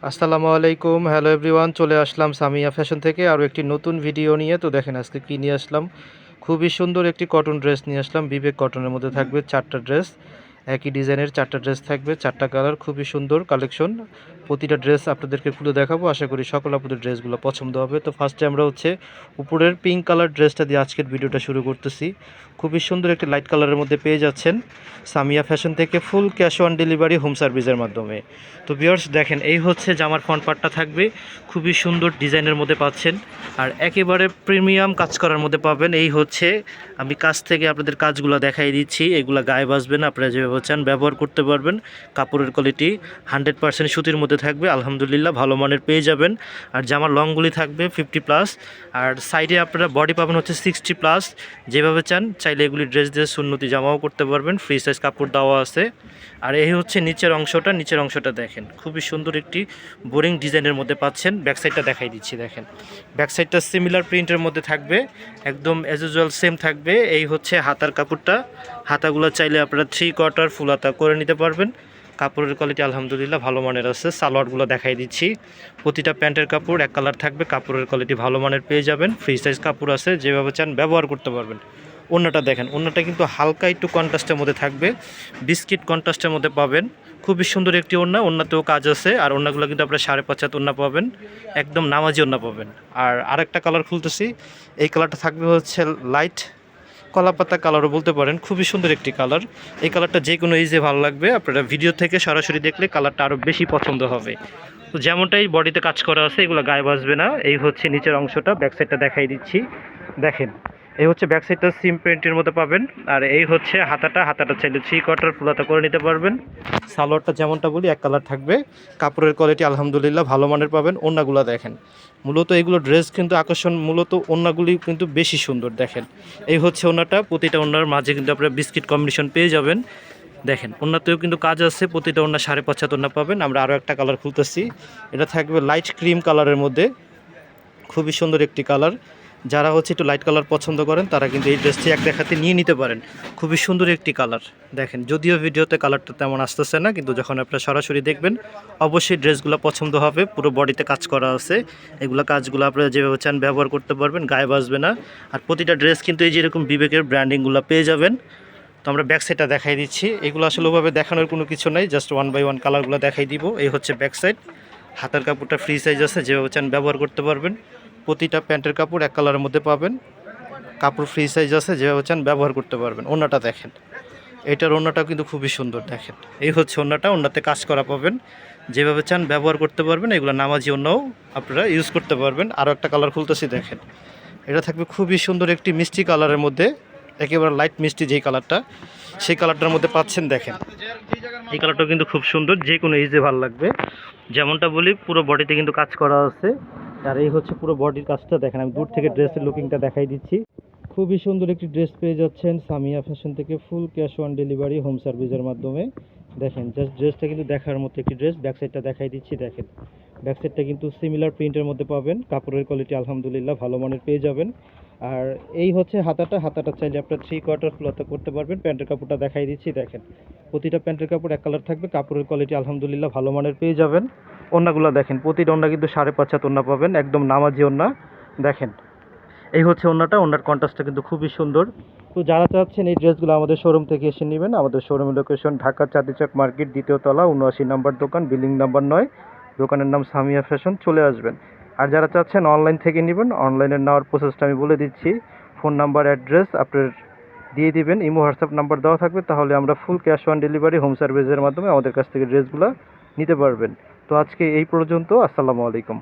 আসসালামু আলাইকুম, hello everyone. চলে আসলাম সামিয়া ফ্যাশন থেকে আরও একটি নতুন ভিডিও নিয়ে। তো দেখেন আজকে কী নিয়ে আসলাম, খুবই সুন্দর একটি কটন ড্রেস নিয়ে আসলাম। বিবেক কটনের মধ্যে থাকবে 4টা ড্রেস, একই ডিজাইনের 4টা ড্রেস থাকবে, 4টা কালার, খুবই সুন্দর কালেকশন। প্রতিটা ড্রেস আপনাদেরকে খুলে দেখাবো, আশা করি সকল আপনাদের ড্রেসগুলো পছন্দ হবে। তো ফার্স্টে আমরা উপরের পিঙ্ক কালার ড্রেসটা দিয়ে আজকের ভিডিওটা শুরু করতেছি। খুবই সুন্দর একটি লাইট কালারের মধ্যে পেয়ে যাচ্ছেন সামিয়া ফ্যাশন থেকে full cash on delivery home সার্ভিসের মাধ্যমে। তো ভিউয়ার্স দেখেন, এই হচ্ছে জামার ফ্রন্ট পার্টটা থাকবে, খুবই সুন্দর ডিজাইনের মধ্যে পাচ্ছেন আর একেবারে প্রিমিয়াম কাজ করার মধ্যে পাবেন। এই হচ্ছে আমি কাছ থেকে আপনাদের কাজগুলো দেখাই দিচ্ছি, এগুলো গায়ে বাসবে না, আপনারা যেভাবে চান ব্যবহার করতে পারবেন। কাপড়ের কোয়ালিটি 100% সুতির মধ্যে থাকবে, আলহামদুলিল্লাহ ভালো মানের পেয়ে যাবেন। আর জামার লংগুলি থাকবে 50+, আর সাইডে আপনারা বডি পাবেন হচ্ছে 60+। যেভাবে চান চাইলে এগুলি ড্রেস দিয়ে সুন্নতি জামাও করতে পারবেন, ফ্রি সাইজ কাপড় দেওয়া আছে। আর এই হচ্ছে নিচের অংশটা দেখেন, খুবই সুন্দর একটি বোরিং ডিজাইনের মধ্যে পাচ্ছেন। ব্যাক সাইডটা দেখাই দিচ্ছি, দেখেন ব্যাক সাইডটা সিমিলার প্রিন্টের মধ্যে থাকবে, একদম অ্যাজ ইউজুয়াল সেম থাকবে। এই হচ্ছে হাতার কাপড়টা, হাতাগুলো চাইলে আপনারা 3/4 ফুল হাতা করে নিতে পারবেন। কাপড়ের কোয়ালিটি আলহামদুলিল্লাহ ভালো মানের আছে। সালোয়ারগুলো দেখাই দিচ্ছি, প্রতিটা প্যান্টের কাপড় এক কালার থাকবে, কাপড়ের কোয়ালিটি ভালো মানের পেয়ে যাবেন। ফ্রি সাইজ কাপড় আছে, যেভাবে চান ব্যবহার করতে পারবেন। ওড়নাটা দেখেন, ওড়নাটা কিন্তু হালকা একটু কন্ট্রাস্টের মধ্যে থাকবে, বিস্কিট কন্ট্রাস্টের মধ্যে পাবেন। খুবই সুন্দর একটি ওড়না, ওড়নাতেও কাজ আছে। আর ওড়নাগুলো কিন্তু আপনারা 5.5 হাত ওড়না পাবেন, একদম নামাজি ওড়না পাবেন। আর আরেকটা কালার খুলতেছি, এই কালারটা থাকবে হচ্ছে লাইট কলাপাতা কালারও বলতে পারেন, খুবই সুন্দর একটি কালার। এই কালারটা যে কোনো ইজে ভালো লাগবে, আপনারা ভিডিও থেকে সরাসরি দেখলে কালারটা আরও বেশি পছন্দ হবে। তো যেমনটাই বডিতে কাজ করা আছে, এগুলো গায়ে বাসবে না। এই হচ্ছে নিচের অংশটা, ব্যাক সাইডটা দেখাই দিচ্ছি, দেখেন এই হচ্ছে ব্যাক সাইডটা সিম প্রিন্টের মধ্যে পাবেন। আর এই হচ্ছে হাতাটা চাইলে 3/4 ফুল হাতা করে নিতে পারবেন। সালোয়ারটা যেমনটা বলি এক কালার থাকবে, কাপড়ের কোয়ালিটি আলহামদুলিল্লাহ ভালো মানের পাবেন। ওড়নাগুলো দেখেন, মূলত এগুলো ড্রেস কিন্তু আকর্ষণ, মূলত ওড়নাগুলি কিন্তু বেশি সুন্দর। দেখেন এই হচ্ছে ওড়নাটা, প্রতিটা ওড়নার মাঝে কিন্তু আপনারা বিস্কিট কম্বিনেশন পেয়ে যাবেন। দেখেন ওড়নাতেও কিন্তু কাজ আছে, প্রতিটা ওড়না 5.5 হাত ওড়না পাবেন। আমরা আরও একটা কালার খুলতেছি, এটা থাকবে লাইট ক্রিম কালারের মধ্যে, খুবই সুন্দর একটি কালার। যারা একটু লাইট কালার পছন্দ করেন তারা কিন্তু এই ড্রেসটি এক দেখাতে নিয়ে নিতে পারেন। খুবই সুন্দর একটি কালার। দেখেন যদিও ভিডিওতে কালারটা তেমন আসতেছে না, কিন্তু যখন আপনারা সরাসরি দেখবেন অবশ্যই ড্রেসগুলো পছন্দ হবে। পুরো বডিতে কাজ করা আছে, এগুলো কাজগুলো আপনারা যেভাবে চান ব্যবহার করতে পারবেন, গায়ে বাসবে না। আর প্রতিটা ড্রেস কিন্তু এই যেরকম বিবেকের ব্র্যান্ডিংগুলো পেয়ে যাবেন। তো আমরা ব্যাক সাইডটা দেখাই দিচ্ছি, এগুলো আসলে ওভাবে দেখানোর কোনো কিছু নাই, জাস্ট 1 বাই 1 কালারগুলো দেখাই দিব। এই হচ্ছে ব্যাক সাইড, হাতার কাপড়টা ফ্রি সাইজ আছে, যেভাবে চান ব্যবহার করতে পারবেন। প্রতিটা প্যান্টের কাপড় এক কালারের মধ্যে পাবেন, কাপড় ফ্রি সাইজ আছে, যেভাবে চান ব্যবহার করতে পারবেন। ওড়নাটা দেখেন, এটার ওড়নাটাও কিন্তু খুবই সুন্দর। দেখেন এই হচ্ছে ওড়নাটা, ওড়নাতে কাজ করা পাবেন, যেভাবে চান ব্যবহার করতে পারবেন। এগুলো নামাজি ওড়নাও আপনারা ইউজ করতে পারবেন। আরও একটা কালার খুলতেছি, দেখেন এটা থাকবে খুবই সুন্দর একটি মিষ্টি কালারের মধ্যে, একেবারে লাইট মিষ্টি যেই কালারটা, সেই কালারটার মধ্যে পাচ্ছেন। দেখেন এই কালারটাও কিন্তু খুব সুন্দর, যে কোনো ইজে ভালো লাগবে। যেমনটা বলি পুরো বডিতে কিন্তু কাজ করা আছে। আর এই হচ্ছে পুরো বডির কাজটা দেখেন, আমি দূর থেকে ড্রেসের লুকিংটা দেখাই দিচ্ছি। খুবই সুন্দর একটি ড্রেস পেয়ে যাচ্ছেন সামিয়া ফ্যাশন থেকে full cash on delivery home সার্ভিসের মাধ্যমে। দেখেন জাস্ট ড্রেসটা কিন্তু দেখার মতো একটি ড্রেস। ব্যাক সাইডটা দেখাই দিচ্ছি, দেখেন ব্যাক সাইডটা কিন্তু সিমিলার প্রিন্টের মধ্যে পাবেন, কাপড়ের কোয়ালিটি আলহামদুলিল্লাহ ভালো মানের পেয়ে যাবেন। আর এই হচ্ছে হাতাটা চাইলে আপনার 3/4 ফুল হাতা করতে পারবেন। প্যান্টের কাপড়টা দেখাই দিচ্ছি, দেখেন প্রতিটা প্যান্টের কাপড় এক কালার থাকবে, কাপড়ের কোয়ালিটি আলহামদুলিল্লাহ ভালো মানের পেয়ে যাবেন। ওড়নাগুলো দেখেন, প্রতিটা ওড়না কিন্তু 5.5 হাত ওড়না পাবেন, একদম নামাজি ওড়না। দেখেন এই হচ্ছে ওড়নাটা, ওড়নার কন্ট্রাস্টটা কিন্তু খুবই সুন্দর। তো যারা চাচ্ছেন এই ড্রেসগুলো আমাদের শোরুম থেকে এসে নেবেন, আমাদের শোরুমের লোকেশন ঢাকা চাঁদনীচক মার্কেট, 2য় তলা, 79 নম্বর দোকান, বিল্ডিং নাম্বার 9, দোকানের নাম সামিয়া ফ্যাশন, চলে আসবেন। আর যারা চাচ্ছেন অনলাইন থেকে নেবেন, অনলাইনে নেওয়ার প্রসেসটা আমি বলে দিচ্ছি। ফোন নাম্বার, অ্যাড্রেস আপনার দিয়ে দিবেন, ইমো হোয়াটসঅ্যাপ নাম্বার দেওয়া থাকবে, তাহলে আমরা full cash on delivery home সার্ভিসের মাধ্যমে আমাদের কাছ থেকে ড্রেসগুলো নিতে পারবেন। তো আজকে এই পর্যন্ত, আসসালামু আলাইকুম।